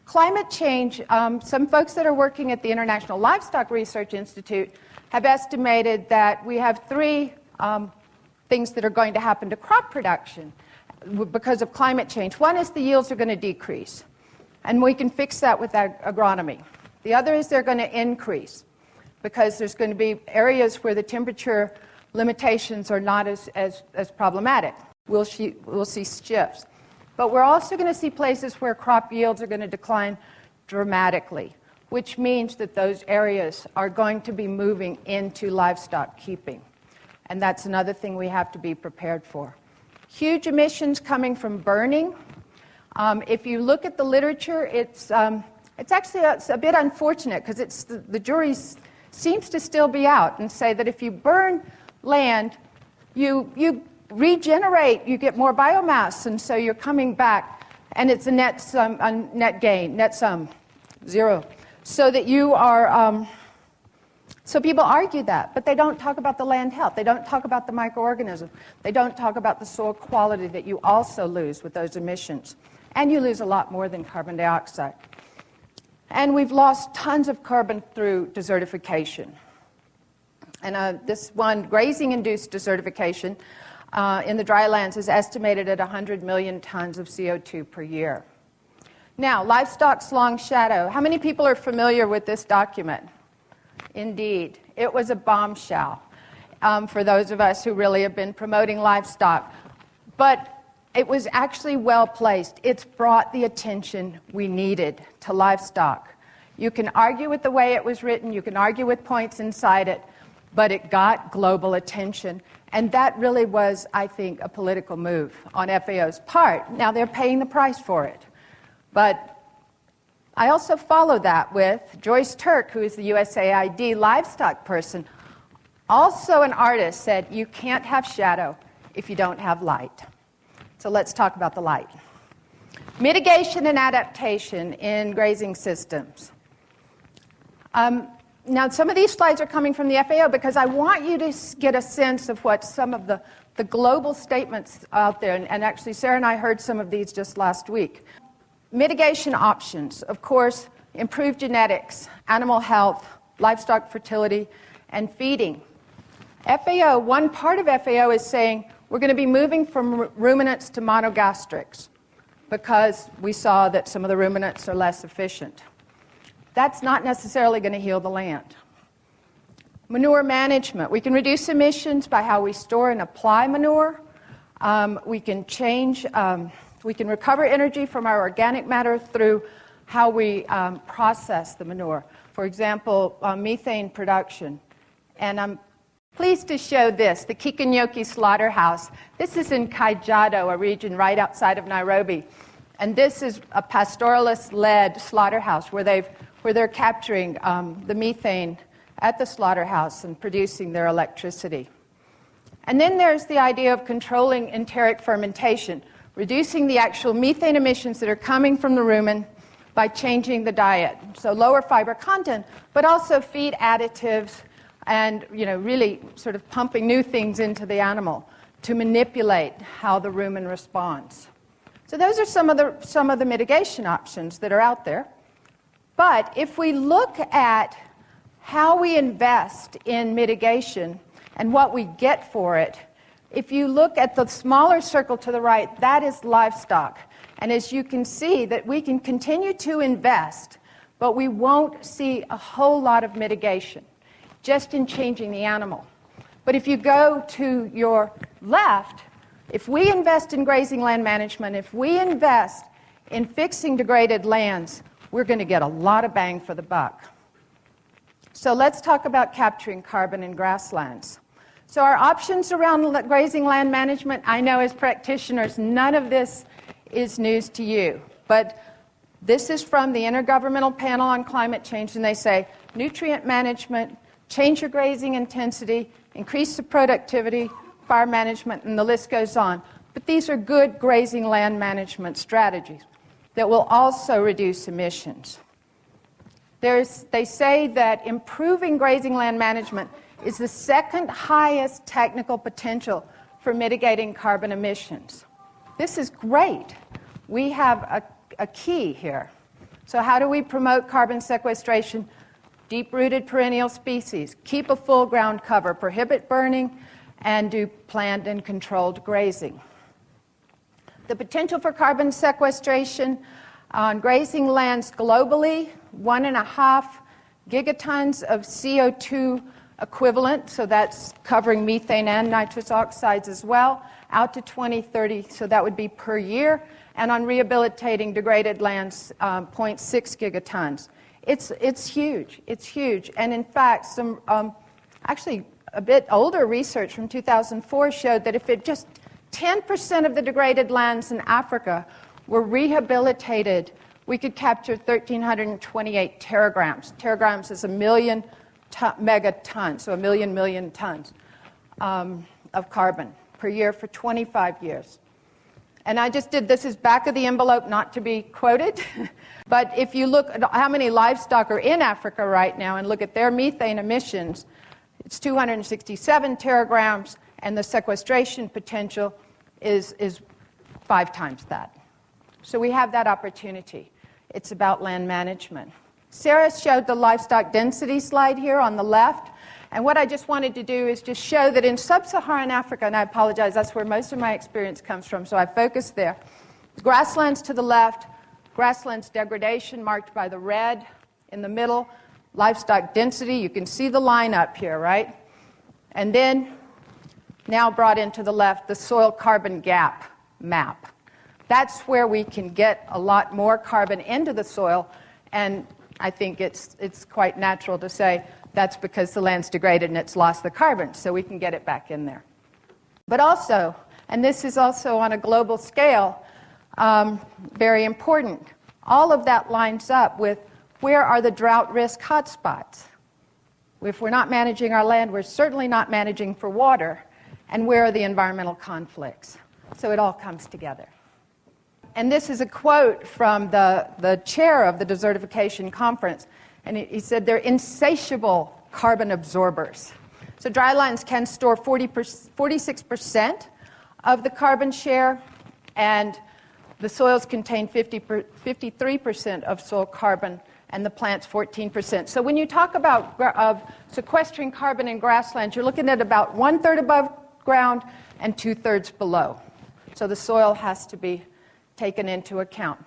Climate change, some folks that are working at the International Livestock Research Institute have estimated that we have three things that are going to happen to crop production because of climate change. One is the yields are going to decrease, and we can fix that with agronomy. The other is they're going to increase because there's going to be areas where the temperature limitations are not as problematic. We'll see shifts. But we're also going to see places where crop yields are going to decline dramatically, which means that those areas are going to be moving into livestock keeping. And that's another thing we have to be prepared for. Huge emissions coming from burning. If you look at the literature, it's actually a bit unfortunate because the jury seems to still be out and say that if you burn land, you regenerate, you get more biomass, and so you're coming back, and it's a net gain, net sum, zero. So that you are, so people argue that, but they don't talk about the land health. They don't talk about the microorganisms. They don't talk about the soil quality that you also lose with those emissions. And you lose a lot more than carbon dioxide. And we've lost tons of carbon through desertification. And this one, grazing-induced desertification, in the dry lands is estimated at 100 million tons of CO2 per year. Now, livestock's long shadow. How many people are familiar with this document? Indeed. It was a bombshell for those of us who really have been promoting livestock. But it was actually well placed. It's brought the attention we needed to livestock. You can argue with the way it was written. You can argue with points inside it. But it got global attention. And that really was, I think, a political move on FAO's part. Now they're paying the price for it. But I also follow that with Joyce Turk, who is the USAID livestock person, also an artist, said you can't have shadow if you don't have light. So let's talk about the light. Mitigation and adaptation in grazing systems. Now, some of these slides are coming from the FAO because I want you to get a sense of what some of the global statements out there, and actually Sarah and I heard some of these just last week. Mitigation options, of course, improved genetics, animal health, livestock fertility, and feeding. FAO, one part of FAO is saying we're going to be moving from ruminants to monogastrics because we saw that some of the ruminants are less efficient. That's not necessarily going to heal the land. Manure management. We can reduce emissions by how we store and apply manure. We can recover energy from our organic matter through how we process the manure. For example, methane production. And I'm pleased to show this, the Kikanyoki Slaughterhouse. This is in Kajiado, a region right outside of Nairobi. And this is a pastoralist-led slaughterhouse where they're capturing the methane at the slaughterhouse and producing their electricity. And then there's the idea of controlling enteric fermentation, reducing the actual methane emissions that are coming from the rumen by changing the diet. So lower fiber content, but also feed additives and really sort of pumping new things into the animal to manipulate how the rumen responds. So those are some of the mitigation options that are out there. But if we look at how we invest in mitigation and what we get for it, if you look at the smaller circle to the right, that is livestock. And as you can see, that we can continue to invest, but we won't see a whole lot of mitigation just in changing the animal. But if you go to your left, if we invest in grazing land management, if we invest in fixing degraded lands, we're going to get a lot of bang for the buck. So let's talk about capturing carbon in grasslands. So our options around grazing land management, I know as practitioners, none of this is news to you. But this is from the Intergovernmental Panel on Climate Change, and they say nutrient management, change your grazing intensity, increase the productivity, fire management, and the list goes on. But these are good grazing land management strategies that will also reduce emissions. They say that improving grazing land management is the second highest technical potential for mitigating carbon emissions. This is great. We have a key here. So how do we promote carbon sequestration? Deep-rooted perennial species, keep a full ground cover, prohibit burning, and do planned and controlled grazing. The potential for carbon sequestration on grazing lands globally, 1.5 gigatons of CO2 equivalent, so that's covering methane and nitrous oxides as well, out to 2030, so that would be per year, and on rehabilitating degraded lands, 0.6 gigatons. It's huge. It's huge. And in fact, some actually a bit older research from 2004 showed that if it just 10% of the degraded lands in Africa were rehabilitated, we could capture 1,328 teragrams. Teragrams is 1 million megatons, so 1 million tons of carbon per year for 25 years. And I just did, this is back of the envelope, not to be quoted, but if you look at how many livestock are in Africa right now and look at their methane emissions, it's 267 teragrams, and the sequestration potential is 5 times that. So we have that opportunity. It's about land management. Sarah showed the livestock density slide here on the left. And what I just wanted to do is just show that in sub-Saharan Africa, and I apologize, that's where most of my experience comes from, so I focused there. Grasslands to the left, grasslands degradation marked by the red in the middle, livestock density, you can see the line up here, right? And then, now brought into the left, the soil carbon gap map. That's where we can get a lot more carbon into the soil, and I think it's quite natural to say that's because the land's degraded and it's lost the carbon, so we can get it back in there. But also, and this is also on a global scale, very important, all of that lines up with where are the drought risk hotspots. If we're not managing our land, we're certainly not managing for water, and where are the environmental conflicts. So it all comes together. And this is a quote from the chair of the Desertification Conference. And he said they're insatiable carbon absorbers. So drylands can store 46% of the carbon share, and the soils contain 53% of soil carbon, and the plants 14%. So when you talk about sequestering carbon in grasslands, you're looking at about 1/3 above ground and 2/3 below. So the soil has to be taken into account.